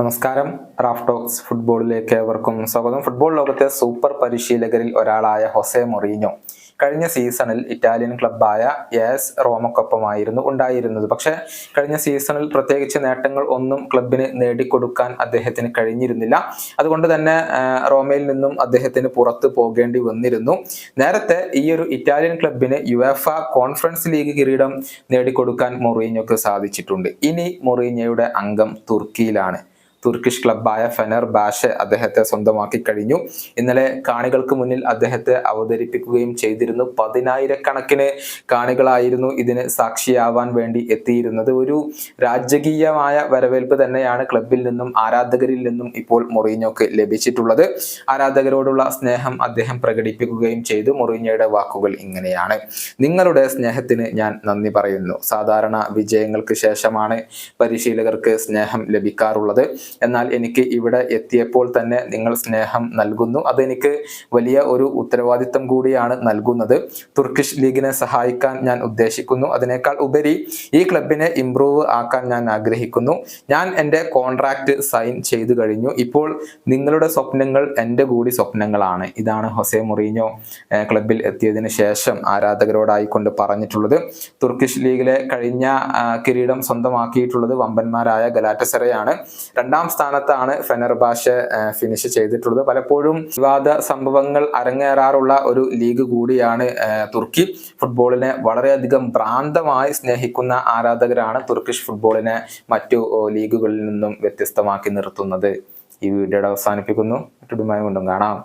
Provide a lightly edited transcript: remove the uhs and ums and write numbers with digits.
നമസ്കാരം. Raf talks ഫുട്ബോളിലേക്ക് ഏവർക്കും സ്വാഗതം. ഫുട്ബോൾ ലോകത്തെ സൂപ്പർ പരിശീലകരിൽ ഒരാളായ ഹൊസെ മൊറീഞ്ഞോ കഴിഞ്ഞ സീസണിൽ ഇറ്റാലിയൻ ക്ലബ്ബായ എസ് റോമക്കൊപ്പമായിരുന്നു ഉണ്ടായിരുന്നത്. പക്ഷേ കഴിഞ്ഞ സീസണിൽ പ്രത്യേകിച്ച് നേട്ടങ്ങൾ ഒന്നും ക്ലബിന് നേടിക്കൊടുക്കാൻ അദ്ദേഹത്തിന് കഴിഞ്ഞിരുന്നില്ല. അതുകൊണ്ട് തന്നെ റോമയിൽ നിന്നും അദ്ദേഹത്തിന് പുറത്തു പോകേണ്ടി വന്നിരുന്നു. നേരത്തെ ഈ ഒരു ഇറ്റാലിയൻ ക്ലബിന് യുവേഫ കോൺഫറൻസ് ലീഗ് കിരീടം നേടിക്കൊടുക്കാൻ മൊറീഞ്ഞോക്ക് സാധിച്ചിട്ടുണ്ട്. ഇനി മൊറീഞ്ഞോയുടെ അംഗം തുർക്കിയിലാണ്. തുർക്കിഷ് ക്ലബ്ബായ ഫെനർബാഷെ അദ്ദേഹത്തെ സ്വന്തമാക്കി കഴിഞ്ഞു. ഇന്നലെ കാണികൾക്ക് മുന്നിൽ അദ്ദേഹത്തെ അവതരിപ്പിക്കുകയും ചെയ്തിരുന്നു. 10,000-കണക്കിന് കാണികളായിരുന്നു ഇതിന് സാക്ഷിയാവാൻ വേണ്ടി എത്തിയിരുന്നത്. ഒരു രാജകീയമായ വരവേൽപ്പ് തന്നെയാണ് ക്ലബിൽ നിന്നും ആരാധകരിൽ നിന്നും ഇപ്പോൾ മൊറീഞ്ഞോക്ക് ലഭിച്ചിട്ടുള്ളത്. ആരാധകരോടുള്ള സ്നേഹം അദ്ദേഹം പ്രകടിപ്പിക്കുകയും ചെയ്തു. മൊറീഞ്ഞോയുടെ വാക്കുകൾ ഇങ്ങനെയാണ്: നിങ്ങളുടെ സ്നേഹത്തിന് ഞാൻ നന്ദി പറയുന്നു. സാധാരണ വിജയങ്ങൾക്ക് ശേഷമാണ് പരിശീലകർക്ക് സ്നേഹം ലഭിക്കാറുള്ളത്. എന്നാൽ എനിക്ക് ഇവിടെ എത്തിയപ്പോൾ തന്നെ നിങ്ങൾ സ്നേഹം നൽകുന്നു. അതെനിക്ക് വലിയ ഒരു ഉത്തരവാദിത്തം കൂടിയാണ് നൽകുന്നത്. തുർക്കിഷ് ലീഗിനെ സഹായിക്കാൻ ഞാൻ ഉദ്ദേശിക്കുന്നു. അതിനേക്കാൾ ഉപരി ഈ ക്ലബിനെ ഇംപ്രൂവ് ആക്കാൻ ഞാൻ ആഗ്രഹിക്കുന്നു. ഞാൻ എൻ്റെ കോൺട്രാക്ട് സൈൻ ചെയ്തു കഴിഞ്ഞു. ഇപ്പോൾ നിങ്ങളുടെ സ്വപ്നങ്ങൾ എൻ്റെ കൂടി സ്വപ്നങ്ങളാണ്. ഇതാണ് ഹൊസെ മൊറീഞ്ഞോ ക്ലബിൽ എത്തിയതിനു ശേഷം ആരാധകരോടായിക്കൊണ്ട് പറഞ്ഞിട്ടുള്ളത്. തുർക്കിഷ് ലീഗിലെ കഴിഞ്ഞ കിരീടം സ്വന്തമാക്കിയിട്ടുള്ളത് വമ്പന്മാരായ ഗലാറ്റസറയാണ്. രണ്ടാം സ്ഥാനത്താണ് ഫെനർബാഷെ ഫിനിഷ് ചെയ്തിട്ടുള്ളത്. പലപ്പോഴും വിവാദ സംഭവങ്ങൾ അരങ്ങേറാറുള്ള ഒരു ലീഗ് കൂടിയാണ് തുർക്കി. ഫുട്ബോളിനെ വളരെയധികം ഭ്രാന്തമായി സ്നേഹിക്കുന്ന ആരാധകരാണ് തുർക്കിഷ് ഫുട്ബോളിനെ മറ്റു ലീഗുകളിൽ നിന്നും വ്യത്യസ്തമാക്കി നിർത്തുന്നത്. ഈ വീഡിയോയുടെ അവസാനിപ്പിക്കുന്നു. മറ്റൊരു വീണ്ടും കാണാം.